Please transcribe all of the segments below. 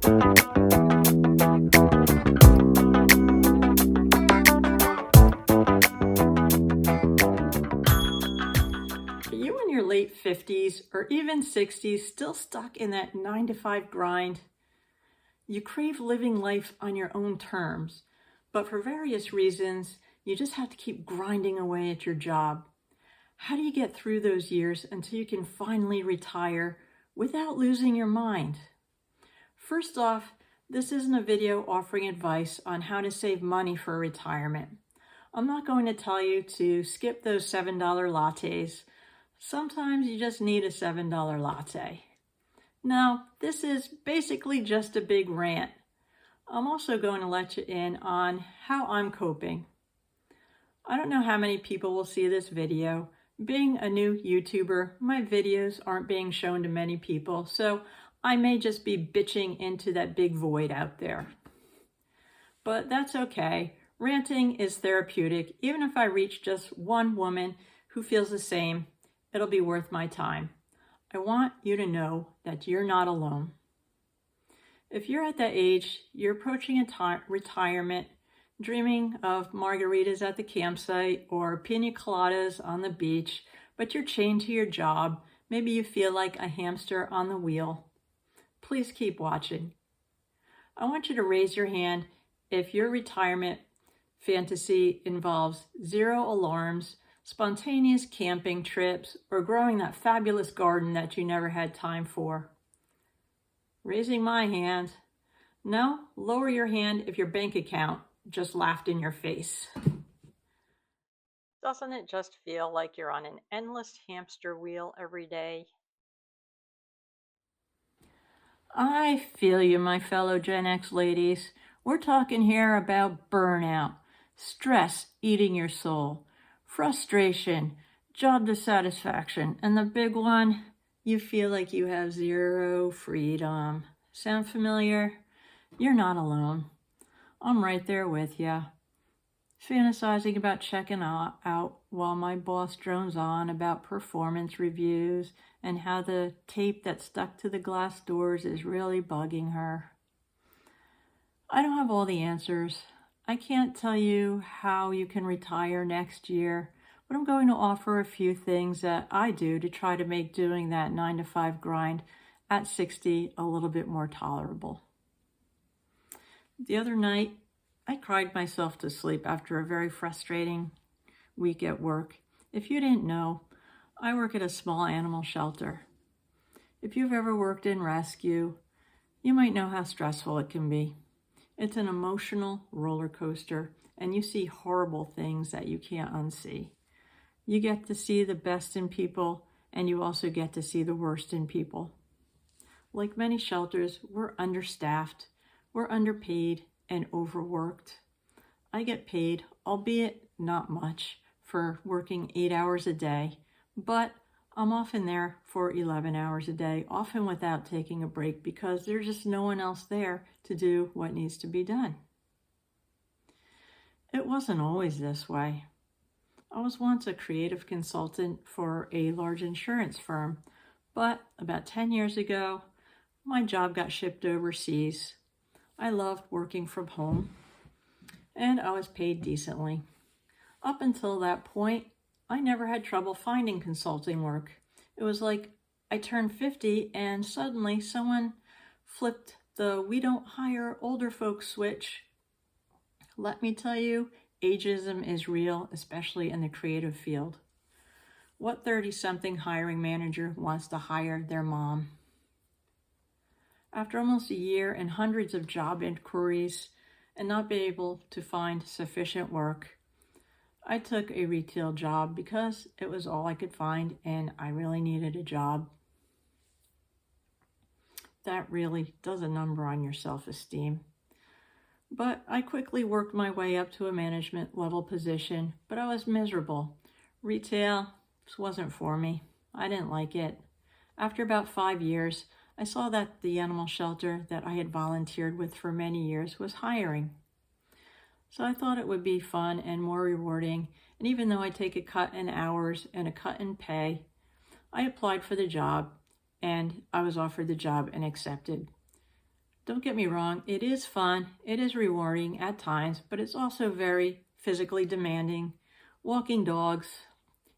Are you in your late 50s or even 60s still stuck in that 9-to-5 grind? You crave living life on your own terms, but for various reasons, you just have to keep grinding away at your job. How do you get through those years until you can finally retire without losing your mind? First off, this isn't a video offering advice on how to save money for retirement. I'm not going to tell you to skip those $7 lattes. Sometimes you just need a $7 latte. No, this is basically just a big rant. I'm also going to let you in on how I'm coping. I don't know how many people will see this video. Being a new YouTuber, my videos aren't being shown to many people, so I may just be bitching into that big void out there. But that's okay. Ranting is therapeutic. Even if I reach just one woman who feels the same, it'll be worth my time. I want you to know that you're not alone. If you're at that age, you're approaching retirement, dreaming of margaritas at the campsite or pina coladas on the beach, but you're chained to your job. Maybe you feel like a hamster on the wheel. Please keep watching. I want you to raise your hand if your retirement fantasy involves 0 alarms, spontaneous camping trips, or growing that fabulous garden that you never had time for. Raising my hand. No, lower your hand if your bank account just laughed in your face. Doesn't it just feel like you're on an endless hamster wheel every day? I feel you, my fellow Gen X ladies. We're talking here about burnout, stress eating your soul, frustration, job dissatisfaction, and the big one, you feel like you have 0 freedom. Sound familiar? You're not alone. I'm right there with you. Fantasizing about checking out while my boss drones on about performance reviews and how the tape that's stuck to the glass doors is really bugging her. I don't have all the answers. I can't tell you how you can retire next year, but I'm going to offer a few things that I do to try to make doing that 9-to-5 grind at 60 a little bit more tolerable. The other night, I cried myself to sleep after a very frustrating week at work. If you didn't know, I work at a small animal shelter. If you've ever worked in rescue, you might know how stressful it can be. It's an emotional roller coaster, and you see horrible things that you can't unsee. You get to see the best in people, and you also get to see the worst in people. Like many shelters, we're understaffed, we're underpaid, and overworked. I get paid, albeit not much, for working 8 hours a day, but I'm often there for 11 hours a day, often without taking a break because there's just no one else there to do what needs to be done. It wasn't always this way. I was once a creative consultant for a large insurance firm, but about 10 years ago, my job got shipped overseas. I loved working from home, and I was paid decently. Up until that point, I never had trouble finding consulting work. It was like I turned 50 and suddenly someone flipped the "we don't hire older folks" switch. Let me tell you, ageism is real, especially in the creative field. What 30-something hiring manager wants to hire their mom? After almost a year and hundreds of job inquiries and not being able to find sufficient work, I took a retail job because it was all I could find and I really needed a job. That really does a number on your self-esteem. But I quickly worked my way up to a management level position, but I was miserable. Retail just wasn't for me. I didn't like it. After about 5 years, I saw that the animal shelter that I had volunteered with for many years was hiring. So I thought it would be fun and more rewarding, and even though I take a cut in hours and a cut in pay, I applied for the job, and I was offered the job and accepted. Don't get me wrong, it is fun, it is rewarding at times, but it's also very physically demanding. Walking dogs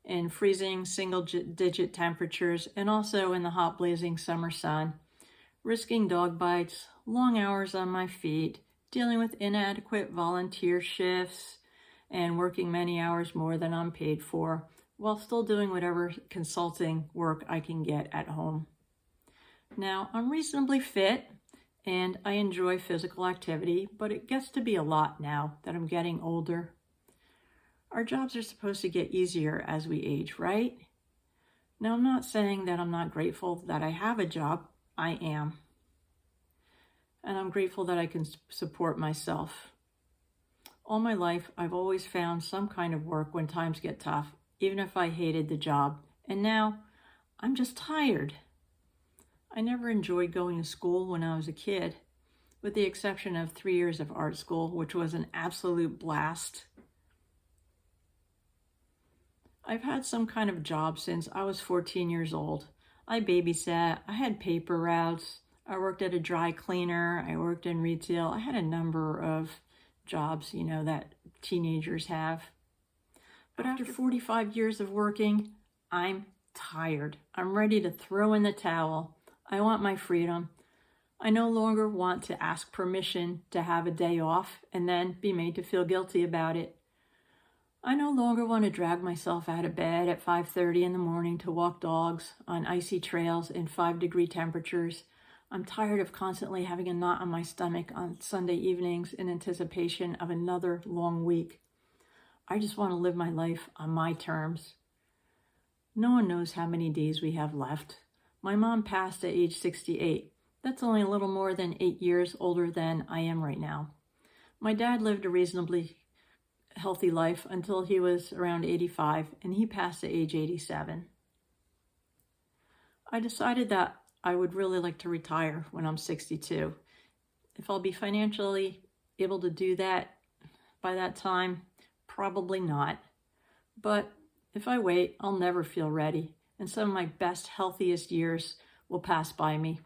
in freezing single-digit temperatures and also in the hot blazing summer sun, risking dog bites, long hours on my feet, dealing with inadequate volunteer shifts, and working many hours more than I'm paid for, while still doing whatever consulting work I can get at home. Now, I'm reasonably fit, and I enjoy physical activity, but it gets to be a lot now that I'm getting older. Our jobs are supposed to get easier as we age, right? Now, I'm not saying that I'm not grateful that I have a job. I am. And I'm grateful that I can support myself. All my life, I've always found some kind of work when times get tough, even if I hated the job. And now, I'm just tired. I never enjoyed going to school when I was a kid, with the exception of 3 years of art school, which was an absolute blast. I've had some kind of job since I was 14 years old. I babysat, I had paper routes, I worked at a dry cleaner, I worked in retail. I had a number of jobs, that teenagers have. But after 45 years of working, I'm tired. I'm ready to throw in the towel. I want my freedom. I no longer want to ask permission to have a day off and then be made to feel guilty about it. I no longer want to drag myself out of bed at 5:30 in the morning to walk dogs on icy trails in 5-degree temperatures. I'm tired of constantly having a knot on my stomach on Sunday evenings in anticipation of another long week. I just want to live my life on my terms. No one knows how many days we have left. My mom passed at age 68. That's only a little more than 8 years older than I am right now. My dad lived a reasonably healthy life until he was around 85, and he passed at age 87. I decided that I would really like to retire when I'm 62. If I'll be financially able to do that by that time, probably not. But if I wait, I'll never feel ready, and some of my best, healthiest years will pass by me.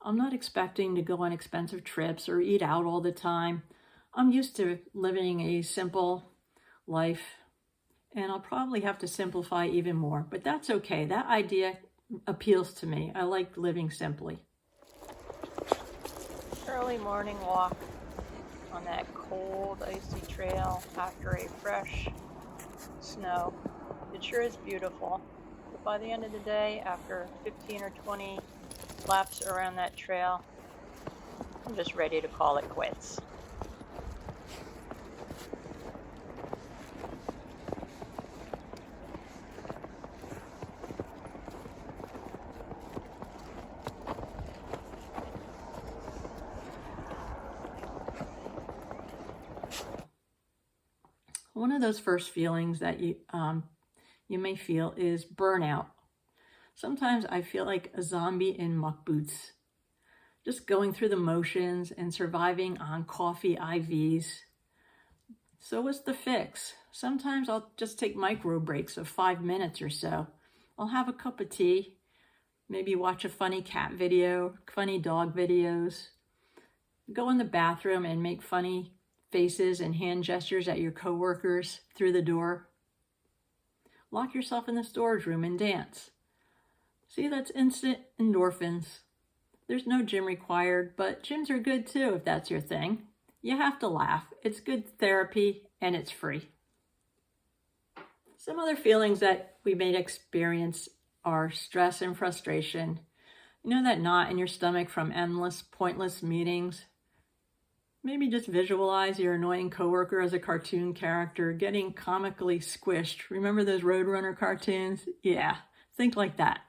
I'm not expecting to go on expensive trips or eat out all the time. I'm used to living a simple life, and I'll probably have to simplify even more, but that's okay. That idea appeals to me. I like living simply. Early morning walk on that cold, icy trail after a fresh snow. It sure is beautiful. But by the end of the day, after 15 or 20 laps around that trail, I'm just ready to call it quits. One of those first feelings that you may feel is burnout. Sometimes I feel like a zombie in muck boots, just going through the motions and surviving on coffee IVs. So what's the fix? Sometimes I'll just take micro breaks of 5 minutes or so. I'll have a cup of tea, maybe watch a funny cat video, funny dog videos, go in the bathroom and make funny faces and hand gestures at your coworkers through the door. Lock yourself in the storage room and dance. See, that's instant endorphins. There's no gym required, but gyms are good too if that's your thing. You have to laugh. It's good therapy and it's free. Some other feelings that we may experience are stress and frustration. You know that knot in your stomach from endless, pointless meetings? Maybe just visualize your annoying coworker as a cartoon character getting comically squished. Remember those Roadrunner cartoons? Yeah, think like that.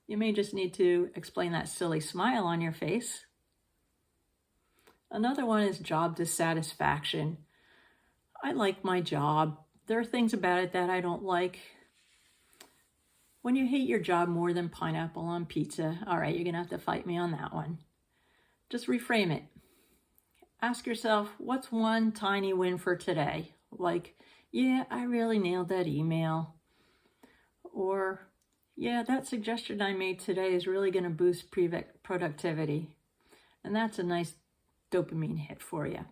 You may just need to explain that silly smile on your face. Another one is job dissatisfaction. I like my job. There are things about it that I don't like. When you hate your job more than pineapple on pizza, all right, you're gonna have to fight me on that one. Just reframe it. Ask yourself, what's one tiny win for today? Like, yeah, I really nailed that email. Or, Yeah, that suggestion I made today is really going to boost productivity. And that's a nice dopamine hit for you.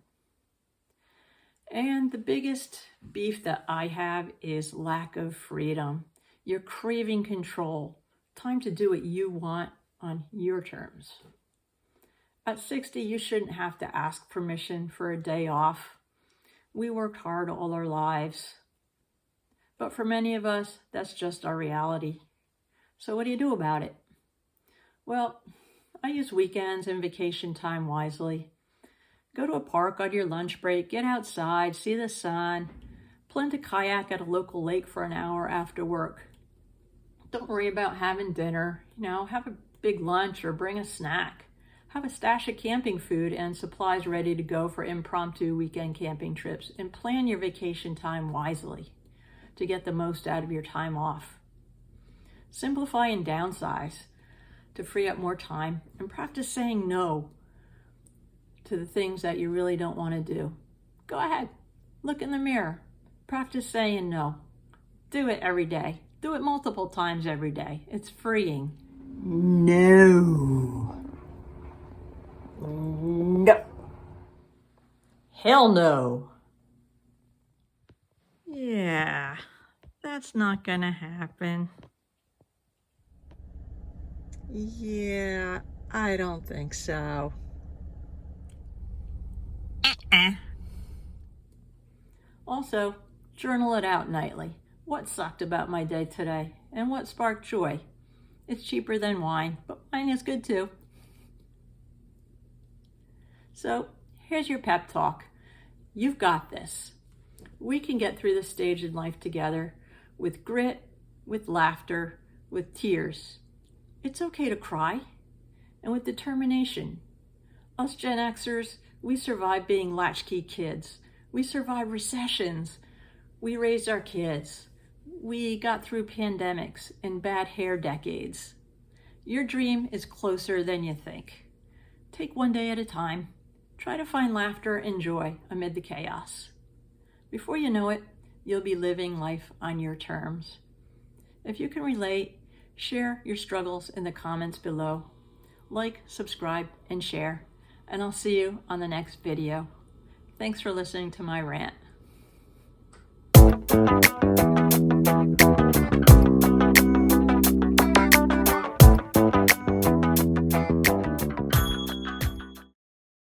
And the biggest beef that I have is lack of freedom. You're craving control. Time to do what you want on your terms. At 60, you shouldn't have to ask permission for a day off. We worked hard all our lives. But for many of us, that's just our reality. So what do you do about it? Well, I use weekends and vacation time wisely. Go to a park on your lunch break, get outside, see the sun, plan to kayak at a local lake for an hour after work. Don't worry about having dinner. Have a big lunch or bring a snack. Have a stash of camping food and supplies ready to go for impromptu weekend camping trips, and plan your vacation time wisely to get the most out of your time off. Simplify and downsize to free up more time, and practice saying no to the things that you really don't want to do. Go ahead, look in the mirror, practice saying no. Do it every day. Do it multiple times every day. It's freeing. No. No. Hell no. Yeah, that's not gonna happen. Yeah, I don't think so. Also, journal it out nightly. What sucked about my day today and what sparked joy? It's cheaper than wine, but wine is good too. So here's your pep talk. You've got this. We can get through this stage in life together with grit, with laughter, with tears. It's okay to cry, and with determination. Us Gen Xers, we survived being latchkey kids. We survived recessions. We raised our kids. We got through pandemics and bad hair decades. Your dream is closer than you think. Take one day at a time. Try to find laughter and joy amid the chaos. Before you know it, you'll be living life on your terms. If you can relate, share your struggles in the comments below. Like, subscribe, and share. And I'll see you on the next video. Thanks for listening to my rant.